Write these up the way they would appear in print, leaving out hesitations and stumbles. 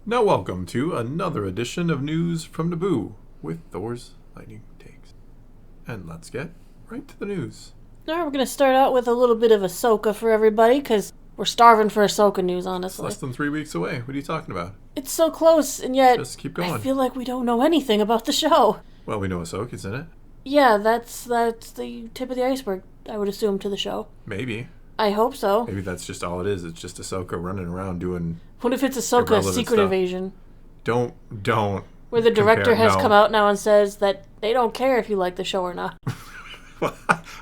Now welcome to another edition of News from Naboo with Thor's Lightning Takes. And let's get right to the news. Now we're going to start out with a little bit of Ahsoka for everybody, because we're starving for Ahsoka news, honestly. It's less than 3 weeks away. What are you talking about? It's so close, and yet Just keep going. I feel like we don't know anything about the show. Well, we know Ahsoka's in it. Yeah, that's the tip of the iceberg, I would assume, to the show. Maybe. I hope so. Maybe that's just all it is. It's just Ahsoka running around doing... What if it's Ahsoka's Secret stuff. Invasion? Don't. Where the director has no. come out now and says that they don't care if you like the show or not.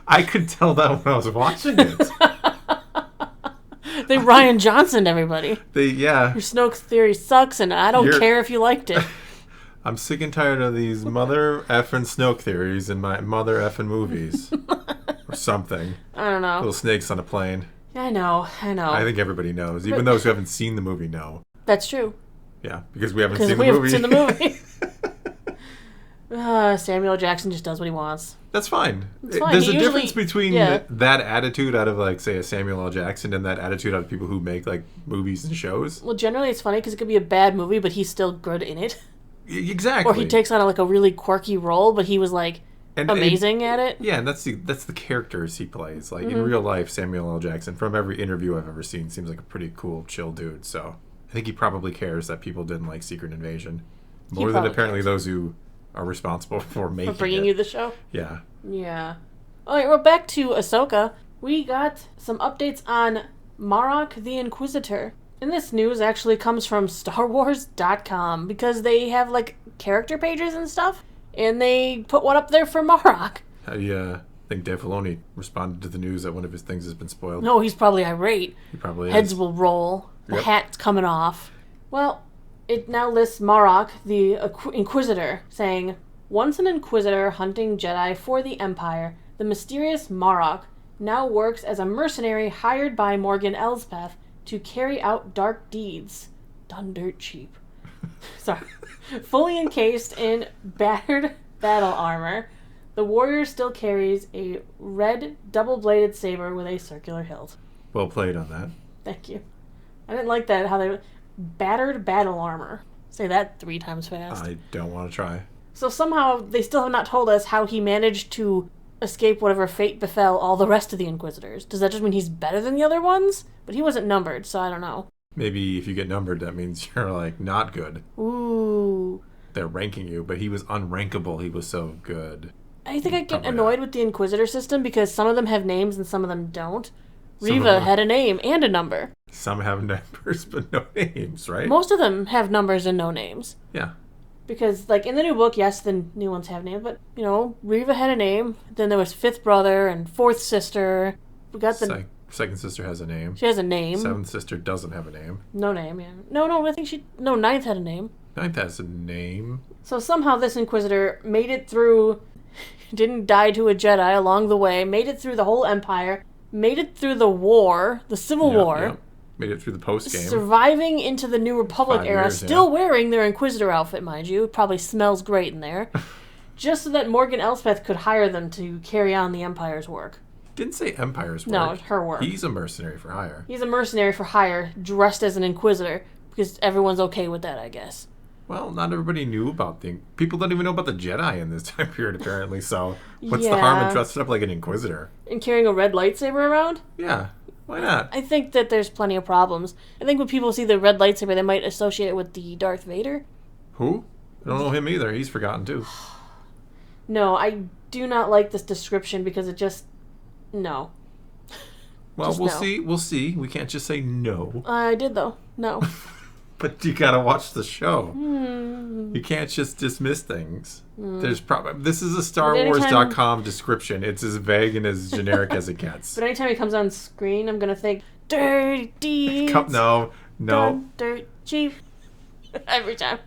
I could tell that when I was watching it. They Ryan Johnson everybody. Yeah. Your Snoke theory sucks, and I don't care if you liked it. I'm sick and tired of these mother effing Snoke theories in my mother effing movies. Or something. I don't know. Little snakes on a plane. I know. I think everybody knows. Even those who haven't seen the movie know. That's true. Yeah, because we haven't seen the movie. Because we haven't seen the movie. Samuel Jackson just does what he wants. That's fine. It's fine. There's a difference between that attitude out of, like, say, a Samuel L. Jackson and that attitude out of people who make, like, movies and shows. Well, generally it's funny because it could be a bad movie, but he's still good in it. Exactly. Or he takes on, a really quirky role, but he was, amazing at it. Yeah, and that's the characters he plays. Like, in real life, Samuel L. Jackson, from every interview I've ever seen, seems like a pretty cool, chill dude. So I think he probably cares that people didn't like Secret Invasion. More than apparently those who are responsible for making bringing you the show? Yeah. Yeah. All right, well, back to Ahsoka. We got some updates on Marrok the Inquisitor. And this news actually comes from StarWars.com because they have, character pages and stuff. And they put one up there for Marrok. I think Dave Filoni responded to the news that one of his things has been spoiled. No, he's probably irate. He probably Heads is. will roll. The hat's coming off. Well, it now lists Marrok, the Inquisitor, saying, once an Inquisitor hunting Jedi for the Empire, the mysterious Marrok now works as a mercenary hired by Morgan Elsbeth to carry out dark deeds. Done dirt cheap. Sorry. Fully encased in battered battle armor, the warrior still carries a red double-bladed saber with a circular hilt. Well played on that. Thank you. I didn't like that, how they... Battered battle armor. Say that 3 times fast. I don't want to try. So somehow, they still have not told us how he managed to escape whatever fate befell all the rest of the Inquisitors. Does that just mean he's better than the other ones? But he wasn't numbered, so I don't know. Maybe if you get numbered, that means you're, not good. Ooh. They're ranking you, but he was unrankable. He was so good. I think I get annoyed with the Inquisitor system because some of them have names and some of them don't. Some Riva had a name and a number. Some have numbers, but no names, right? Most of them have numbers and no names. Yeah. Because, in the new book, yes, the new ones have names, but, Riva had a name. Then there was fifth brother and fourth sister. We got the... Second sister has a name. She has a name. Seventh sister doesn't have a name. No name, yeah. No, I think ninth had a name. Ninth has a name. So somehow this Inquisitor made it through... Didn't die to a Jedi along the way. Made it through the whole Empire. Made it through the war. The Civil War. Yep. Made it through the post-game. Surviving into the New Republic era, years, still wearing their Inquisitor outfit, mind you. It probably smells great in there. Just so that Morgan Elsbeth could hire them to carry on the Empire's work. Didn't say Empire's work. No, her work. He's a mercenary for hire. He's a mercenary for hire, dressed as an Inquisitor, because everyone's okay with that, I guess. Well, not everybody knew about people don't even know about the Jedi in this time period, apparently, so what's the harm in dressing up like an Inquisitor? And carrying a red lightsaber around? Yeah. Why not? I think that there's plenty of problems. I think when people see the red lightsaber, they might associate it with the Darth Vader. Who? I don't know him either. He's forgotten, too. No, I do not like this description because it just... No. Well, just we'll no. see. We'll see. We can't just say no. I did, though. No. But you gotta watch the show. You can't just dismiss things. There's this is a StarWars.com description. It's as vague and as generic as it gets. But anytime he comes on screen, I'm gonna think, dirty deeds. No. Dirt cheap. Every time.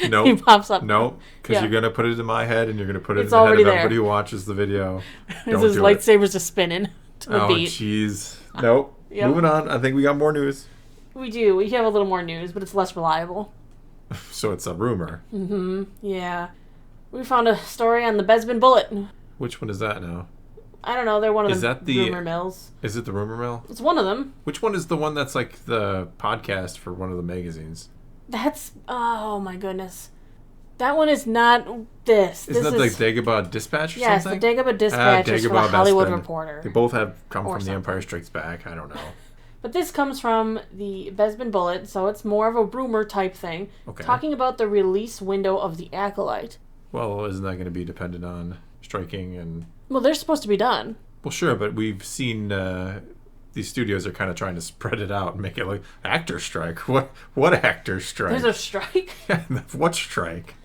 No. He pops up. No, because you're gonna put it in my head and you're gonna put it It's in the head of already there. everybody who watches the video. His lightsaber's just spinning to the beat. Oh, jeez. Nope. Yep. Moving on. I think we got more news. We do. We have a little more news, but it's less reliable. So it's a rumor. Mm-hmm. Yeah. We found a story on the Bespin Bullet. Which one is that now? I don't know. They're one of the rumor mills. Is it the rumor mill? It's one of them. Which one is the one that's like the podcast for one of the magazines? That's... Oh, my goodness. That one is not this. Isn't this that is, the Dagobah Dispatch or yes, something? Yes, the Dagobah Dispatch is from the Hollywood Reporter. They both have come from something. The Empire Strikes Back. I don't know. But this comes from the Bespin Bullet, so it's more of a rumor type thing. Okay. Talking about the release window of the Acolyte. Well, isn't that going to be dependent on striking and... Well, they're supposed to be done. Well, sure, but we've seen... these studios are kind of trying to spread it out and make it like actor strike. What actor strike? There's a strike? Yeah, what strike?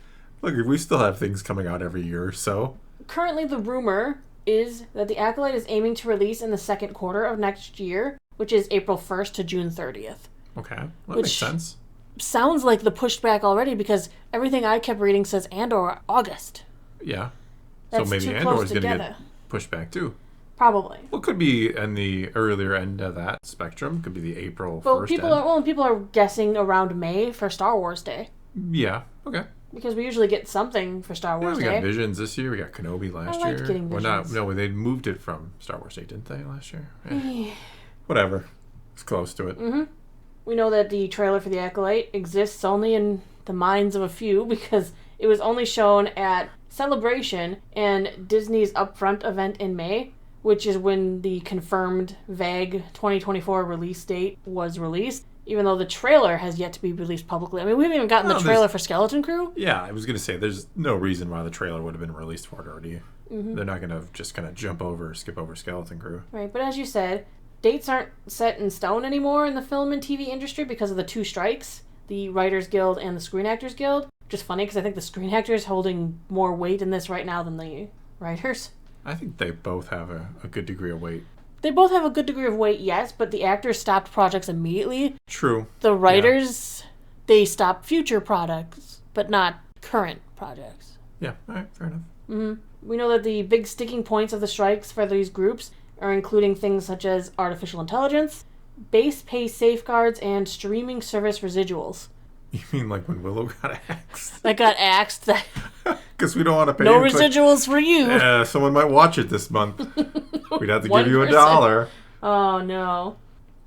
Look, we still have things coming out every year or so. Currently, the rumor is that the Acolyte is aiming to release in the second quarter of next year, which is April 1st to June 30th. Okay, that makes sense. Sounds like the pushed back already because everything I kept reading says Andor August. Yeah. That's so maybe Andor is going to get pushed back too. Probably. Well, it could be in the earlier end of that spectrum. Could be the April 1st people are guessing around May for Star Wars Day. Yeah, okay. Because we usually get something for Star Wars Day. We got Visions this year. We got Kenobi last year. Getting Visions. They moved it from Star Wars Day, didn't they, last year? Yeah. Whatever. It's close to it. Mm-hmm. We know that the trailer for the Acolyte exists only in the minds of a few because it was only shown at Celebration and Disney's Upfront event in May, which is when the confirmed vague 2024 release date was released, even though the trailer has yet to be released publicly. I mean, we haven't even gotten the trailer for Skeleton Crew. Yeah, I was going to say, there's no reason why the trailer would have been released for it already. Mm-hmm. They're not going to just kind of skip over Skeleton Crew. Right, but as you said, dates aren't set in stone anymore in the film and TV industry because of the two strikes, the Writers Guild and the Screen Actors Guild. Which is funny because I think the Screen Actors holding more weight in this right now than the writers. I think they both have a good degree of weight. They both have a good degree of weight, yes, but the actors stopped projects immediately. True. The writers, they stopped future products, but not current projects. Yeah, all right, fair enough. Mm-hmm. We know that the big sticking points of the strikes for these groups are including things such as artificial intelligence, base pay safeguards, and streaming service residuals. You mean like when Willow got axed? I got axed. Because we don't want to pay. No residuals for you. Someone might watch it this month. We'd have to give you $1. Oh, no.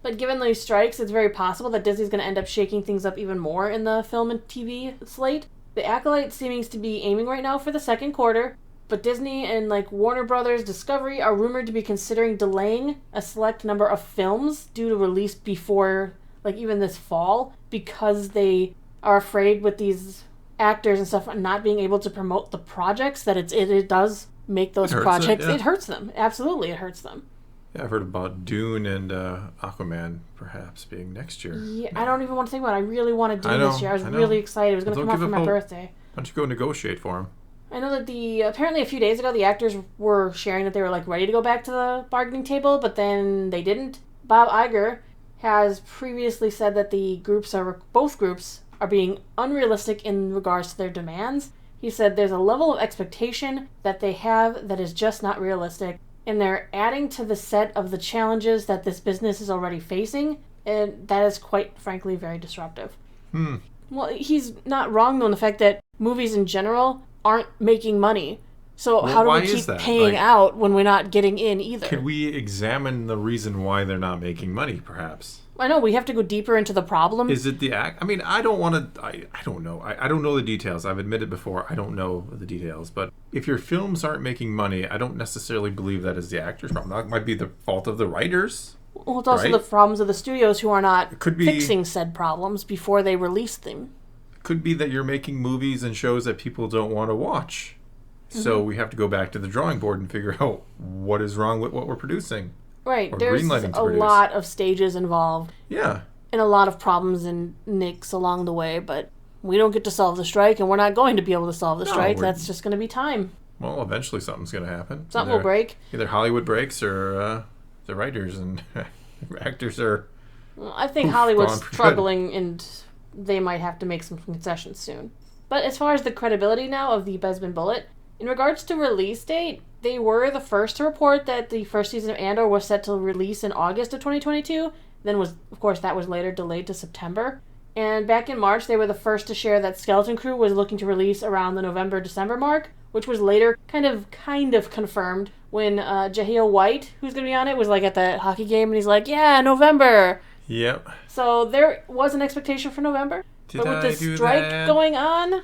But given these strikes, it's very possible that Disney's going to end up shaking things up even more in the film and TV slate. The Acolyte seems to be aiming right now for the second quarter, but Disney and Warner Brothers Discovery are rumored to be considering delaying a select number of films due to release before even this fall, because they are afraid with these actors and stuff not being able to promote the projects that it does make those projects. It hurts them. Absolutely, it hurts them. Yeah, I've heard about Dune and Aquaman perhaps being next year. Yeah, I don't even want to think about it. I really want to do this year. I was really excited. It was going to come out for my birthday. Why don't you go negotiate for him? I know that apparently a few days ago the actors were sharing that they were ready to go back to the bargaining table, but then they didn't. Bob Iger has previously said that both groups are being unrealistic in regards to their demands. He said there's a level of expectation that they have that is just not realistic, and they're adding to the set of the challenges that this business is already facing, and that is quite frankly very disruptive. Well, he's not wrong though in the fact that movies in general aren't making money. So how do we keep paying out when we're not getting in either? Could we examine the reason why they're not making money, perhaps? I know, we have to go deeper into the problem. Is it the act? I mean, I don't want to... I don't know. I don't know the details. I've admitted before, I don't know the details. But if your films aren't making money, I don't necessarily believe that is the actor's problem. That might be the fault of the writers. Well, it's also the problems of the studios who are not fixing said problems before they release them. It could be that you're making movies and shows that people don't want to watch. So we have to go back to the drawing board and figure out what is wrong with what we're producing. Right. There's a lot of stages involved. Yeah. And a lot of problems and nicks along the way, but we don't get to solve the strike, and we're not going to be able to solve the strike. That's just going to be time. Well, eventually something's going to happen. Something will break. Either Hollywood breaks or the writers and actors are... Well, I think Hollywood's struggling, and they might have to make some concessions soon. But as far as the credibility now of the Bespin Bullet, in regards to release date, they were the first to report that the first season of Andor was set to release in August of 2022. Then that was later delayed to September. And back in March, they were the first to share that Skeleton Crew was looking to release around the November-December mark, which was later kind of confirmed when Jahiel White, who's going to be on it, was at that hockey game, and he's like, yeah, November. Yep. So there was an expectation for November. Did but with I the do strike that? going on,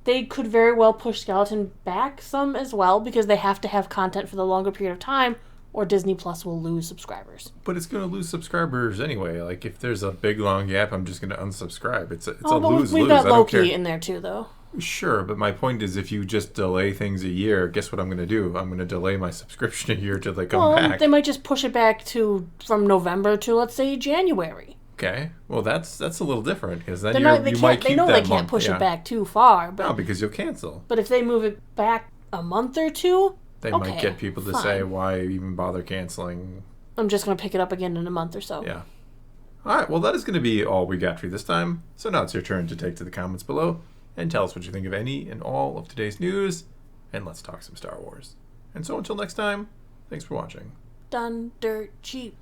they could very well push Skeleton back some as well because they have to have content for the longer period of time, or Disney Plus will lose subscribers. But it's going to lose subscribers anyway. Like, if there's a big, long gap, I'm just going to unsubscribe. It's a lose-lose. We've got I don't Loki care. in there too, though. Sure, but my point is, if you just delay things a year, guess what I'm going to do? I'm going to delay my subscription a year till they come back. They might just push it back from November to, let's say, January. Okay, well that's a little different because then They might keep that they can't month. push it back too far. But, No, because you'll cancel. But if they move it back a month or two, They might get people to say, why even bother canceling? I'm just going to pick it up again in a month or so. Yeah. All right, well that is going to be all we got for you this time. So now it's your turn to take to the comments below and tell us what you think of any and all of today's news, and let's talk some Star Wars. And so until next time, thanks for watching. Done dirt cheap.